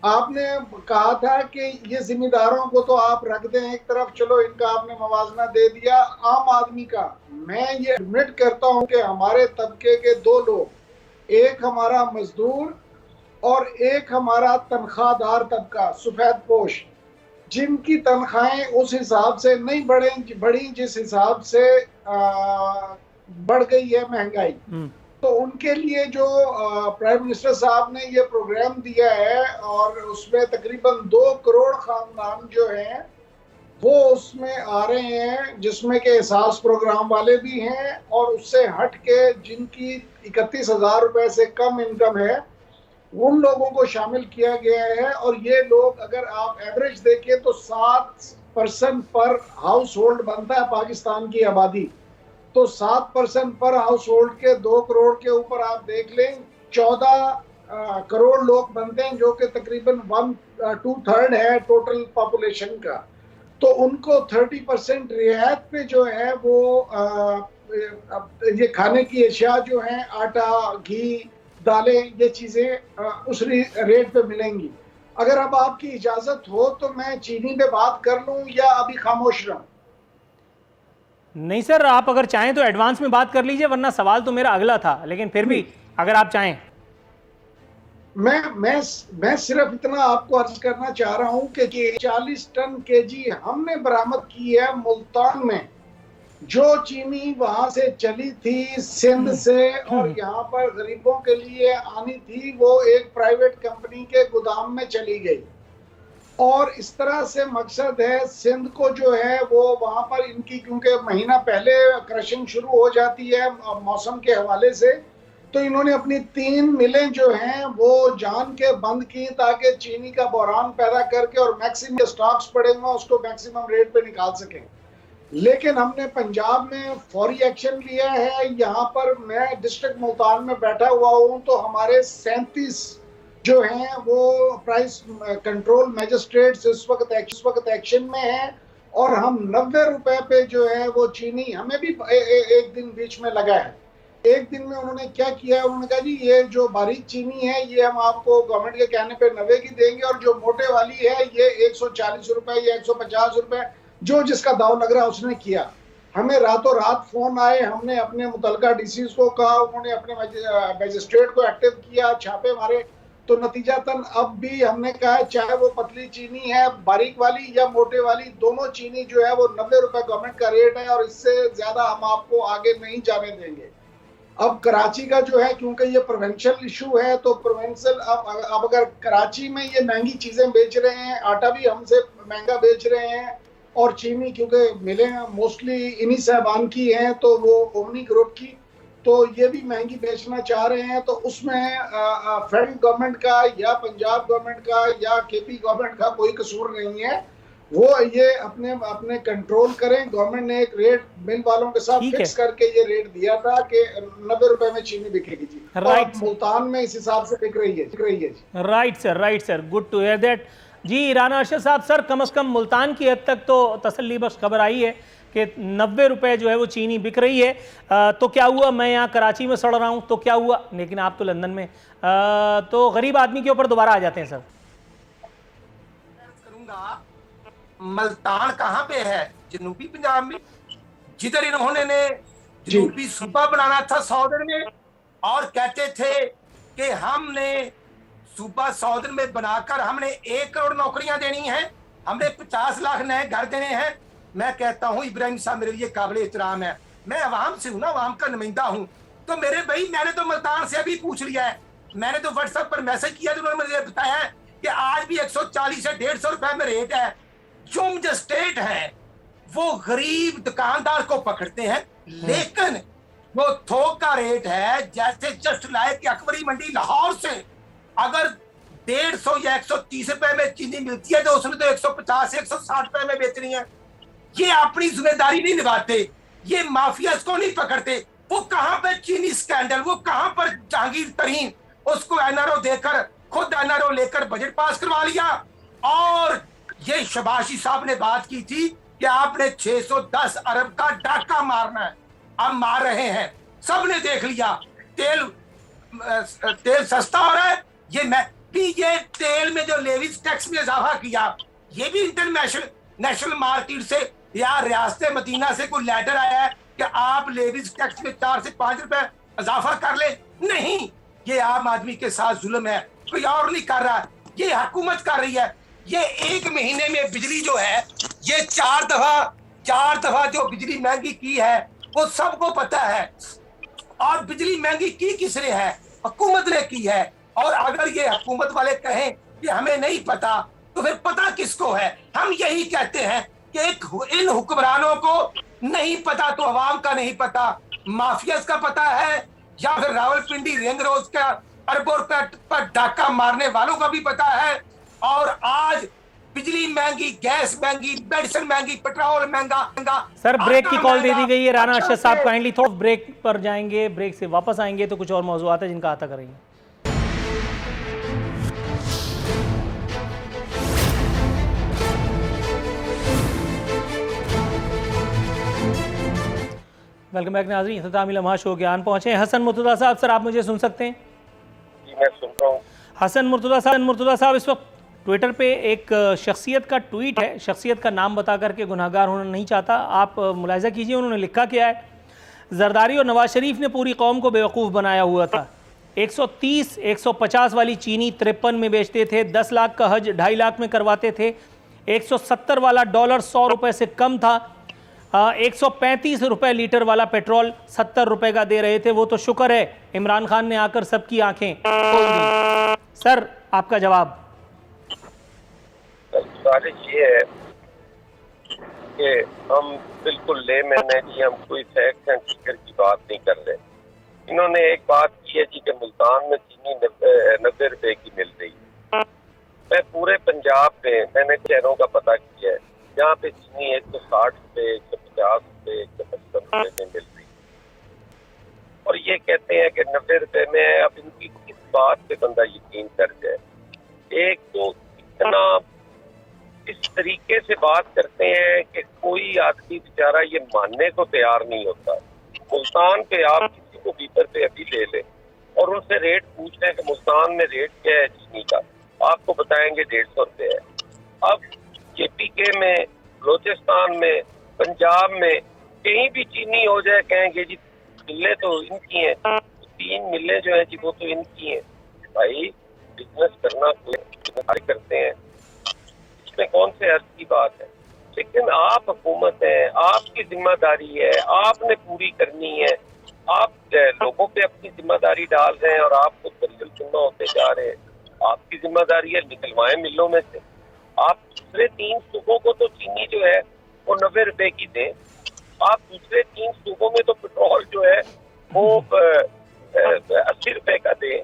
आपने कहा था कि ये जिम्मेदारों को तो आप रख दें एक तरफ, चलो इनका आपने मवाजना दे दिया, आम आदमी का। मैं ये एडमिट करता हूं कि हमारे तबके के 2 लोग, एक हमारा मजदूर और एक हमारा तनख्वाहदार तबका, सफेद पोश, जिनकी तनख्वाहें उस हिसाब से नहीं बढ़ी जिस हिसाब से बढ़ गई है महंगाई। तो उनके लिए जो प्राइम मिनिस्टर साहब ने ये प्रोग्राम दिया है, और उसमें तकरीबन 2 करोड़ खानदान जो हैं वो उसमें आ रहे हैं, जिसमें के एहसास प्रोग्राम वाले भी हैं, और उससे हट के जिनकी 31,000 रुपए से कम इनकम है उन लोगों को शामिल किया गया है। और ये लोग अगर आप एवरेज देखें तो 7% पर हाउस होल्ड बनता है पाकिस्तान की आबादी, तो 7% पर हाउस होल्ड के 2 करोड़ के ऊपर आप देख लें 14 करोड़ लोग बनते हैं, जो कि तकरीबन 1/2 है टोटल पॉपुलेशन का। तो उनको 30% रियायत पे जो है वो ये खाने की अशिया जो है, आटा, घी, दालें, ये चीजें उस रेट पे मिलेंगी। अगर अब आपकी इजाजत हो तो मैं चीनी पे बात कर लूं या अभी खामोश रहूं? नहीं सर, आप अगर चाहें तो एडवांस में बात कर लीजिए, वरना सवाल तो मेरा अगला था, लेकिन फिर भी अगर आप चाहें। मैं सिर्फ इतना आपको अर्ज करना चाह रहा हूं कि 40 टन केजी हमने बरामद की है मुल्तान में। जो चीनी वहां से चली थी सिंध से और यहाँ पर गरीबों के लिए आनी थी, वो एक प्राइवेट कंपनी के गोदाम में चली गई। और इस तरह से मकसद है सिंध को जो है वो वहां पर इनकी, क्योंकि महीना पहले क्रशिंग शुरू हो जाती है मौसम के हवाले से, तो इन्होंने अपनी 3 मिलें जो हैं वो जान के बंद की, ताकि चीनी का बहरान पैदा करके और मैक्सिमम स्टॉक्स पड़े हुए उसको मैक्सिमम रेट पे निकाल सकें। लेकिन हमने पंजाब में फौरी एक्शन लिया है। यहाँ पर मैं डिस्ट्रिक्ट मुल्तान में बैठा हुआ हूँ, तो हमारे 37 जो हैं वो प्राइस कंट्रोल मैजिस्ट्रेट्स इस वक्त एक्शन में हैं, और हम 90 रुपए पे जो है वो चीनी, हमें भी एक दिन बीच में लगा है। एक दिन में उन्होंने क्या किया है, उन्होंने कहा जी ये जो बारीक चीनी है ये हम आपको गवर्नमेंट के कहने पे 90 की देंगे, और जो मोटे वाली है ये 140 रुपए या 150 रुपए, जो जिसका दाव लग रहा है उसने किया। हमें रातों रात फोन आए, हमने अपने मुतलका डीसीज को कहा, उन्होंने अपने मैजिस्ट्रेट को एक्टिव किया, छापे मारे। तो नतीजातन अब भी हमने कहा है चाहे वो पतली चीनी है, बारीक वाली या मोटे वाली, दोनों चीनी जो है वो 90 रुपए गवर्नमेंट का रेट है, और इससे ज्यादा हम आपको आगे नहीं जाने देंगे। अब कराची का जो है, क्योंकि ये प्रोविंशियल इशू है, तो प्रोविंशियल अब अगर कराची में ये महंगी चीजें बेच रहे हैं, आटा भी हमसे महंगा बेच रहे हैं, और चीनी क्योंकि मिले मोस्टली इन्हीं साहबान की हैं, तो वो ओमनी ग्रुप की, तो ये भी महंगी बेचना चाह रहे हैं। तो उसमें फेडरल गवर्नमेंट का या पंजाब गवर्नमेंट का या केपी गवर्नमेंट का कोई कसूर नहीं है। वो ये अपने अपने कंट्रोल करें। गवर्नमेंट ने एक रेट मिल वालों के साथ फिक्स करके ये रेट दिया था कि 90 रुपए में चीनी बिकेगी जी, और मुल्तान में इस हिसाब से बिक रही है जी। Right sir, good to hear that जी। राना अरशद साहब, सर कम से कम मुल्तान की हद तक तो तसल्ली बख्श खबर आई है कि 90 रुपए जो है वो चीनी बिक रही है। तो क्या हुआ, मैं यहाँ कराची में सड़ रहा हूँ तो क्या हुआ, लेकिन आप तो लंदन में, तो गरीब आदमी के ऊपर दोबारा आ जाते हैं। सर करूंगा, मुल्तान कहाँ पे है? जनूबी पंजाब में, जिधर इन्होंने ने जनूबी सूबा बनाना था 100 दिन में, और कहते थे कि हमने सूबा 100 दिन में बनाकर हमने 1 करोड़ नौकरियां देनी है, हमने 50 लाख नए घर देने हैं। मैं कहता हूं इब्राहिम साहब मेरे लिए काबिल एहतराम है, मैं अवाम से हूं ना, अवाम का नुमाइंदा हूं। तो मेरे भाई, मैंने तो मुल्तान से अभी पूछ लिया है, मैंने तो व्हाट्सएप पर मैसेज किया, तो उन्होंने मुझे बताया है कि आज भी 140 से 150 रुपए में रेट है। जो स्टेट है वो गरीब दुकानदार को पकड़ते हैं, लेकिन वो थोक का रेट है। जैसे जस्ट लाइक कि अकबरी मंडी लाहौर से अगर 150 या 130 रुपए में चीनी मिलती है तो उसने तो 150 से 160 रुपए में बेचनी है। ये अपनी जिम्मेदारी नहीं निभाते, ये माफिया को नहीं पकड़ते। वो कहां पर चीनी स्कैंडल, वो कहां पर जहांगीर तरीन, उसको एनआरओ देकर, खुद एनआरओ लेकर बजट पास करवा लिया। और ये शबाशी साहब ने बात की थी कि आपने 610 अरब का डाका मारना है, अब मार रहे हैं, सबने देख लिया। तेल सस्ता हो रहा है, ये तेल में जो लेवीज टैक्स में इजाफा किया, ये भी इंटरनेशनल नेशनल मार्केट से या रियासत मदीना से कोई लेटर आया है कि आप लेवीज टैक्स में 4 से 5 रुपए इजाफा कर ले? नहीं, ये आम आदमी के साथ जुल्म है, कोई और नहीं कर रहा, ये हुकूमत कर रही है। ये 1 महीने में बिजली जो है, ये 4 दफा जो बिजली महंगी की है वो सबको पता है। और बिजली महंगी की किसने है? हुकूमत ने की है। और अगर ये हुकूमत वाले कहें कि हमें नहीं पता, तो फिर पता किसको है? हम यही कहते हैं कि इन हुक्मरानों को नहीं पता तो अवाम का नहीं पता, माफियाज का पता है, या फिर रावलपिंडी रिंग रोड का अरबों रुपए पर डाका मारने वालों का भी पता है। और आज बिजली महंगी, गैस महंगी, मेडिसिन महंगी, पेट्रोल महंगा। सर ब्रेक की कॉल दे दी गई है। राना अरशद साहब काइंडली थोड़ा ब्रेक पर जाएंगे, ब्रेक से वापस आएंगे तो कुछ और मौजूआत है जिनका आता करेंगे। वेलकम बैक नाज़रीन, इख्तितामी लम्हा शो के आन पहुंचे हैं हसन मुर्तज़ा साहब। सर आप मुझे सुन सकते हैं? जी मैं सुन रहा हूँ। हसन मुर्तज़ा साहब, इस वक्त ट्विटर पे एक शख्सियत का ट्वीट है, शख्सियत का नाम बता करके गुनाहगार होना नहीं चाहता, आप मुलाहिज़ा कीजिए उन्होंने लिखा क्या है। जरदारी और नवाज शरीफ ने पूरी कौम को बेवकूफ़ बनाया हुआ था। 130 150 वाली चीनी 53 में बेचते थे, 10 लाख का हज 2.5 लाख में करवाते थे, 170 वाला डॉलर 100 रुपये से कम था, 135 रुपये लीटर वाला पेट्रोल 70 रुपये का दे रहे थे। वो तो शुक्र है इमरान खान ने आकर सबकी आंखें खोल दी। सर आपका जवाब? गुजारिश ये है कि हम बिल्कुल लेमैन है जी, हम कोई फैक्ट एंड फिगर की बात नहीं कर रहे। इन्होंने एक बात की है जी कि मुल्तान में चीनी 90 रुपए की मिल रही है। मैं पूरे पंजाब में मैंने शहरों का पता किया है, यहाँ पे चीनी 160 रुपए, 150 रुपए, 155 रुपए में मिल रही है। और ये कहते हैं कि 90 रुपए में है। अब इनकी किस बात पे बंदा यकीन कर जाए? एक तो इतना इस तरीके से बात करते हैं कि कोई आदमी बेचारा ये मानने को तैयार नहीं होता। मुल्तान पे आप किसी को बीपर पे अभी ले लें और उनसे रेट पूछ लें कि मुल्तान में रेट क्या है चीनी का, आपको बताएंगे 150 रुपये है। अब JPK में, बलोचिस्तान में, पंजाब में कहीं भी चीनी हो जाए कहेंगे जी मिलें तो इनकी हैं, 3 मिलें जो है जी वो तो इनकी हैं। भाई बिजनेस करना कोई करते हैं, इसमें कौन से अर्थ की बात है? लेकिन आप हुकूमत है, आपकी जिम्मेदारी है, आपने पूरी करनी है। आप लोगों पे अपनी जिम्मेदारी डाल रहे हैं और आप खुद बर्गल सुन्ना होते जा रहे हैं। आपकी जिम्मेदारी है निकलवाएं मिलों में से। आप दूसरे 3 सूबों को तो चीनी जो है वो 90 रुपए की दें। आप दूसरे 3 सूबों में तो पेट्रोल जो है वो 80 रुपए का दें।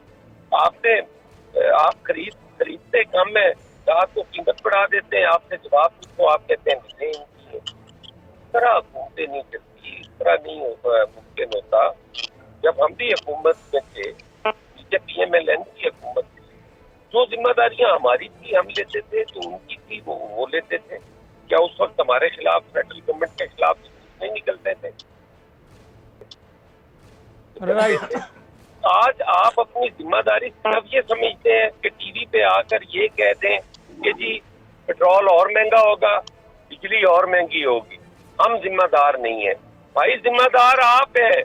आप खरीदते कम है, या तो कीमत बढ़ा देते हैं, आपसे जवाब पूछो आप कहते हैं नहीं इनकी है। इस तरह हुकूमतें नहीं चलती, इस तरह नहीं मुमकिन होता। जब हम भी हुकूमत में थे, बीजेपी MLN की हुकूमत थी, जो जिम्मेदारियां हमारी थी हम लेते थे, जो उनकी थी वो लेते थे। क्या उस वक्त हमारे खिलाफ, फेडरल गवर्नमेंट के खिलाफ नहीं निकलते थे? राइट। आज आप अपनी जिम्मेदारी सिर्फ ये समझते हैं कि टीवी पे आकर ये कह दें कि जी पेट्रोल और महंगा होगा, बिजली और महंगी होगी, हम जिम्मेदार नहीं है। भाई जिम्मेदार आप है।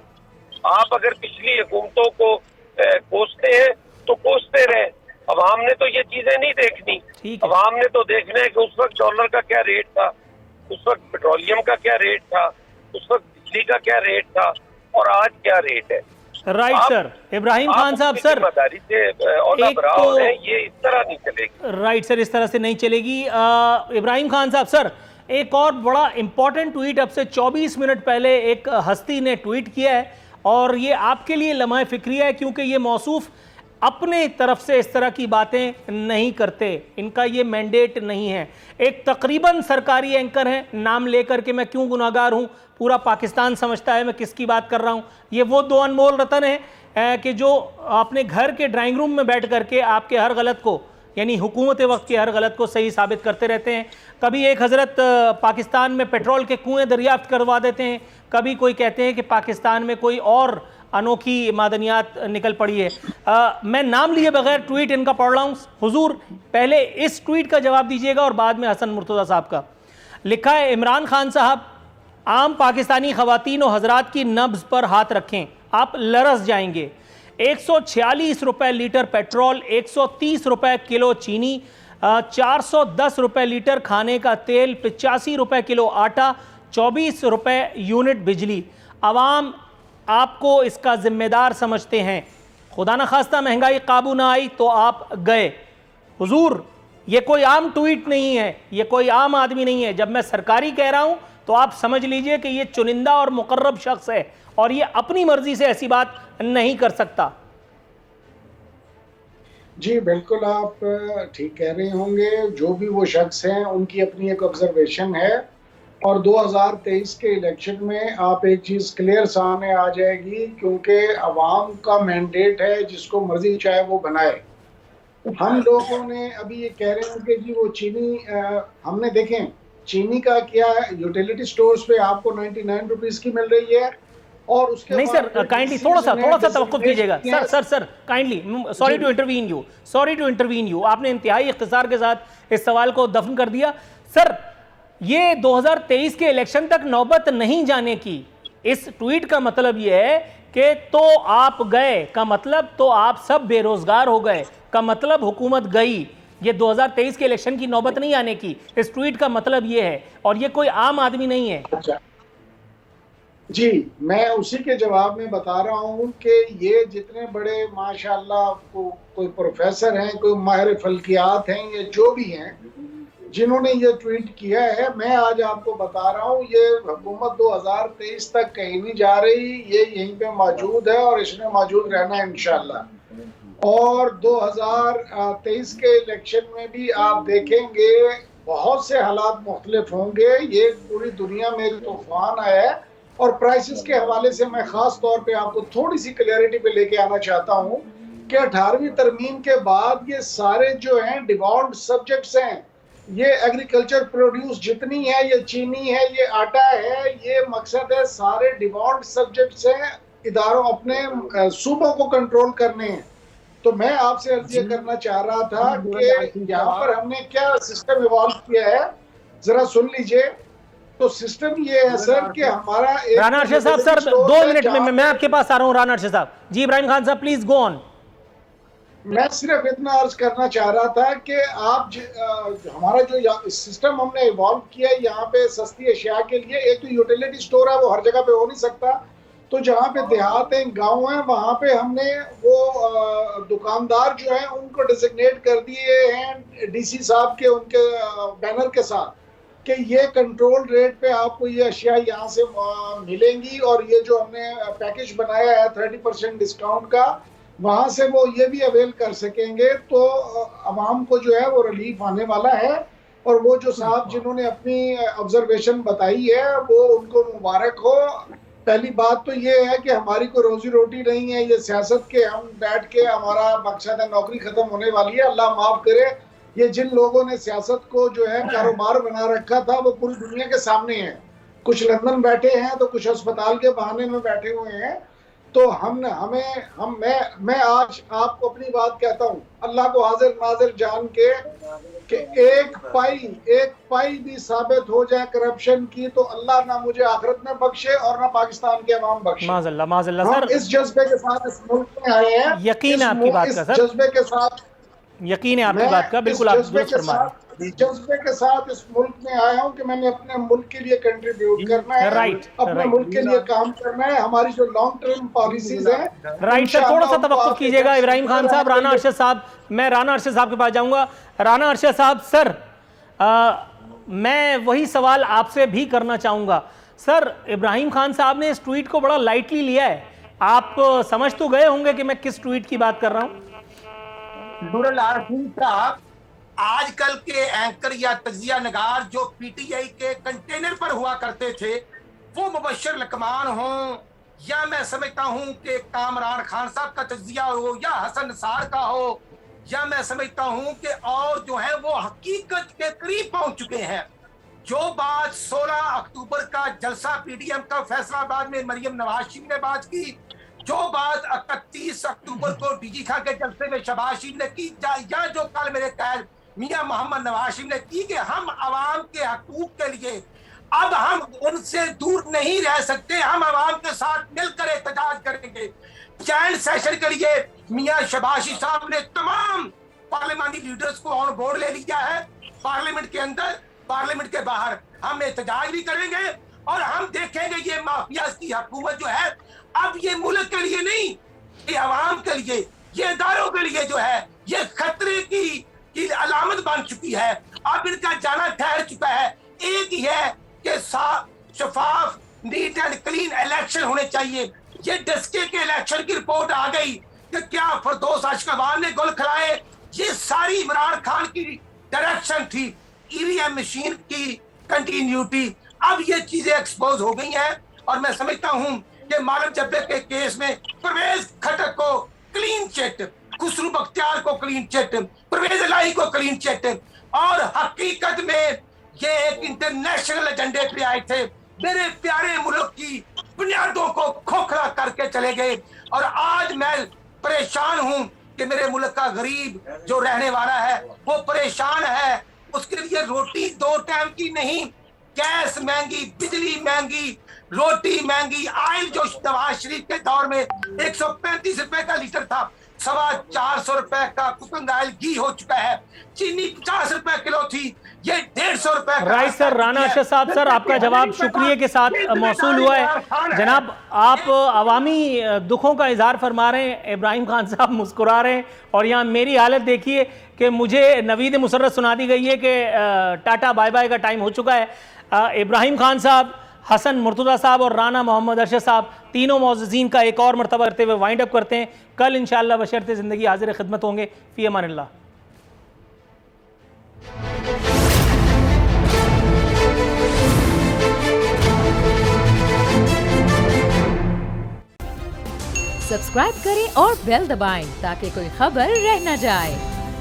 आप अगर पिछली हुकूमतों को कोसते हैं तो कोसते रहे। अवाम ने तो ये चीजें नहीं देखनी। अवाम ने तो देखना है कि उस वक्त डॉलर का क्या रेट था, उस वक्त पेट्रोलियम का क्या रेट था, उस वक्त बिजली का क्या रेट था और आज क्या रेट है। Right sir. इब्राहिम खान साहब सर, जिम्मेदारी से ये इस तरह नहीं चलेगी। राइट सर, इस तरह से नहीं चलेगी। इब्राहिम खान साहब सर, एक और बड़ा इंपॉर्टेंट ट्वीट अब से 24 मिनट पहले एक हस्ती ने ट्वीट किया है और ये आपके लिए लम्हा फिक्रिया है, क्योंकि ये मौसूफ अपने तरफ से इस तरह की बातें नहीं करते, इनका ये मैंडेट नहीं है। एक तकरीबन सरकारी एंकर हैं, नाम लेकर के मैं क्यों गुनाहगार हूं, पूरा पाकिस्तान समझता है मैं किसकी बात कर रहा हूं। ये वो दो अनमोल रतन हैं कि जो अपने घर के ड्राइंग रूम में बैठ करके आपके हर गलत को, यानी हुकूमत वक्त के हर गलत को सही साबित करते रहते हैं। कभी एक हज़रत पाकिस्तान में पेट्रोल के कुएँ दरियाफ्त करवा देते हैं, कभी कोई कहते हैं कि पाकिस्तान में कोई और अनोखी मादनियात निकल पड़ी है। मैं नाम लिए बगैर ट्वीट इनका पढ़ रहा हूँ। हुजूर पहले इस ट्वीट का जवाब दीजिएगा और बाद में हसन मुर्तज़ा साहब का। लिखा है, इमरान खान साहब, आम पाकिस्तानी ख़वातीन और हजरात की नब्ज़ पर हाथ रखें, आप लरस जाएंगे। 146 रुपये लीटर पेट्रोल, 130 रुपये किलो चीनी, 410 रुपये लीटर खाने का तेल, 85 रुपये किलो आटा, 24 रुपये यूनिट बिजली। आवाम आपको इसका जिम्मेदार समझते हैं। खुदा न खास्ता महंगाई काबू ना आई तो आप गए। हुजूर ये कोई आम ट्वीट नहीं है, ये कोई आम आदमी नहीं है। जब मैं सरकारी कह रहा हूं तो आप समझ लीजिए कि ये चुनिंदा और मुकर्रब शख्स है और ये अपनी मर्जी से ऐसी बात नहीं कर सकता। जी बिल्कुल, आप ठीक कह रहे होंगे। जो भी वो शख्स हैं उनकी अपनी एक ऑब्जर्वेशन है और 2023 के इलेक्शन में आप एक चीज़ क्लियर सामने आ जाएगी, क्योंकि अवाम का मैंडेट है, जिसको मर्जी चाहे वो बनाए। हम लोगों ने अभी ये कह रहे हैं कि जी वो चीनी, हमने देखें चीनी का क्या यूटिलिटी स्टोर्स पे आपको 99 रुपीज़ की मिल रही है और उसके नहीं सर, काइंडली थोड़ा सा तवक्कुफ कीजिएगा sir kindly, sorry to intervene you. आपने इंतहाई इख्तिसार के साथ इस सवाल को दफन कर दिया। सर ये 2023 के इलेक्शन तक नौबत नहीं जाने की, इस ट्वीट का मतलब ये है कि तो आप गए का मतलब तो आप सब बेरोजगार हो गए का मतलब हुकूमत गई। ये 2023 के इलेक्शन की नौबत नहीं आने की, इस ट्वीट का मतलब ये है, और ये कोई आम आदमी नहीं है। अच्छा जी, मैं उसी के जवाब में बता रहा हूँ कि ये जितने बड़े माशाल्लाह कोई प्रोफेसर हैं, कोई माहिर फल्कियात हैं, ये जो भी हैं जिन्होंने ये ट्वीट किया है, मैं आज आपको बता रहा हूँ ये हुकूमत 2023 तक कहीं नहीं जा रही, ये यहीं पे मौजूद है और इसने मौजूद रहना है इंशाल्लाह। और 2023 के इलेक्शन में भी आप देखेंगे बहुत से हालात मुख्तलिफ होंगे। ये पूरी दुनिया में एक तूफान आया है और प्राइसेस के हवाले से मैं खास तौर पे आपको थोड़ी सी क्लैरिटी पे लेके आना चाहता हूँ कि 18वीं तरमीम के बाद ये सारे जो हैं डिवॉल्व सब्जेक्ट्स हैं, ये एग्रीकल्चर प्रोड्यूस जितनी है, ये चीनी है, ये आटा है, ये मकसद है सारे डिवॉल्व सब्जेक्ट्स हैं, इदारों अपने सूबों को कंट्रोल करने हैं। तो मैं आपसे अर्ज करना चाह रहा था कि यहाँ पर हमने क्या सिस्टम इवॉल्व किया है, जरा सुन लीजिए। तो सिस्टम ये है सर कि हमारा राना अर्शद साहब, सर 2 मिनट में मैं आपके पास आ रहा हूँ। राना अर्शद साहब जी, इब्राहिम खान साहब प्लीज गो ऑन। मैं सिर्फ इतना अर्ज करना चाह रहा था कि आप हमारा जो सिस्टम हमने इवॉल्व किया है यहाँ पे सस्ती अशिया के लिए, एक तो यूटिलिटी स्टोर है, वो हर जगह पे हो नहीं सकता, तो जहाँ पे देहात हैं, गांव हैं, वहाँ पे हमने वो दुकानदार जो हैं उनको डिजिग्नेट कर दिए हैं डीसी साहब के उनके बैनर के साथ कि ये कंट्रोल रेट पे आपको ये अशिया यहाँ से मिलेंगी। और ये जो हमने पैकेज बनाया है 30% डिस्काउंट का, वहां से वो ये भी अवेल कर सकेंगे, तो अवाम को जो है वो रिलीफ आने वाला है। और वो जो साहब जिन्होंने अपनी ऑब्जर्वेशन बताई है वो उनको मुबारक हो। पहली बात तो ये है कि हमारी कोई रोजी रोटी नहीं है, ये सियासत के हम बैठ के हमारा मकसद है, नौकरी खत्म होने वाली है, अल्लाह माफ करे। ये जिन लोगों ने सियासत को जो है कारोबार बना रखा था वो पूरी दुनिया के सामने है। कुछ लंदन बैठे हैं तो कुछ अस्पताल के बहाने में बैठे हुए हैं। तो मैं आज आपको अपनी बात कहता हूँ, अल्लाह को हाजिर नाजिर जान के कि एक पाई भी साबित हो जाए करप्शन की तो अल्लाह ना मुझे आखिरत में बख्शे और ना पाकिस्तान के अवाम बख्शे। माज़अल्लाह हम इस जज्बे के साथ इस मुल्क में आए हैं। यकीन है आपकी बात का सर, जज्बे के साथ, यकीन है आपकी बात का, बिल्कुल आप दुरुस्त फरमा रहे हैं। जज्बे के साथ इस मुल्क में आया हूं कि मैंने अपने मुल्क के लिए कंट्रीब्यूट करना है, अपने मुल्क के लिए काम करना है। हमारी जो लॉन्ग टर्म पॉलिसीज हैं, राइट सर, थोड़ा सा तवक्कुफ कीजिएगा इब्राहिम खान साहब। राना अरशद साहब, मैं राना अरशद साहब के पास जाऊंगा। राना अरशद साहब सर, मैं वही सवाल आपसे भी करना चाहूंगा सर। इब्राहिम खान साहब ने इस ट्वीट को बड़ा लाइटली लिया है, आप समझ तो गए होंगे कि मैं किस ट्वीट की बात कर रहा हूं। आजकल के एंकर या तजिया नगार जो पीटीआई के कंटेनर पर हुआ करते थे, वो मुबश्शिर लकमान हो या मैं समझता हूं कि कामरान खान साहब का तजिया हो या हसन निसार का हो, या मैं समझता हूं कि और जो है वो हकीकत के करीब पहुंच चुके हैं। जो बात 16 अक्टूबर का जलसा पीडीएम का फैसलाबाद में मरियम नवाज शरीफ ने बात की, जो बात 31 अक्टूबर को डीजी खान के जलसे में शहबाज शरीफ ने की, या जो कल मेरे कैद मियां मोहम्मद नवाज शरीफ ने की कि हम अवाम के हकूक के लिए अब हम उनसे दूर नहीं रह सकते, हम अवाम के साथ मिलकर एहतजाज करेंगे। जॉइंट सेशन के लिए मियां शहबाज शरीफ साहब ने तमाम पार्लियामानी लीडर्स को ऑन बोर्ड ले लिया है। पार्लियामेंट के अंदर, पार्लियामेंट के बाहर हम एहतजाज भी करेंगे और हम देखेंगे ये माफिया की हुकूमत जो है अब ये मुल्क के लिए नहीं, ये अवाम के लिए, ये इदारों के लिए जो है ये खतरे की अलामत बन चुकी है। अब इनका जाना ठहर चुका है। एक ही है कि शफाफ, नीट एंड क्लीन इलेक्शन होने चाहिए। ये डस्के के इलेक्शन की रिपोर्ट आ गई कि क्या फरदौस अशकवान ने गोल खिलाए, ये सारी इमरान खान की डायरेक्शन थी, ईवीएम मशीन की कंटिन्यूटी। अब ये चीजें एक्सपोज हो गई हैं और मैं समझता हूं कि मालम जब्बे के केस में परवेज खटक को क्लीन चिट, खुसरू बख्तियार को क्लीन चिट, परवेज इलाही को क्लीन चिट, और हकीकत में ये एक इंटरनेशनल एजेंडे पे आए थे। मेरे प्यारे मुल्क की बुनियादों को खोखला करके चले गए और आज मैं परेशान हूं कि मेरे मुल्क का गरीब जो रहने वाला है वो परेशान है। उसके लिए रोटी 2 टाइम की नहीं, गैस महंगी, बिजली महंगी, रोटी महंगी, आयल जो नवाज शरीफ के दौर में 135 रुपए का लीटर था, 450 रुपए का कुकिंग ऑयल घी हो चुका है, चीनी 50 रुपए किलो थी, ये 150 रुपए। राइट सर, राना अरशद साहब सर, आपका जवाब शुक्रिया के साथ मौसूल हुआ है। जनाब, आप अवामी दुखों का इजहार फरमा रहे हैं, इब्राहिम खान साहब मुस्कुरा रहे हैं, और यहाँ मेरी हालत देखिए कि मुझे नवीद मुसर्रत सुना दी गई है कि टाटा बाय बाय का टाइम हो चुका है। इब्राहिम खान साहब, हसन मुर्तज़ा साहब और राना मोहम्मद अरशद साहब, तीनों मौज़ूज़ीन का एक और मरतबा करते हुए वाइंड अप करते हैं। कल इंशाअल्लाह बशर्ते ज़िंदगी हाज़िर खिदमत होंगे। फ़ी अमानिल्लाह। सब्सक्राइब करें और बेल दबाएं ताकि कोई खबर रह न जाए।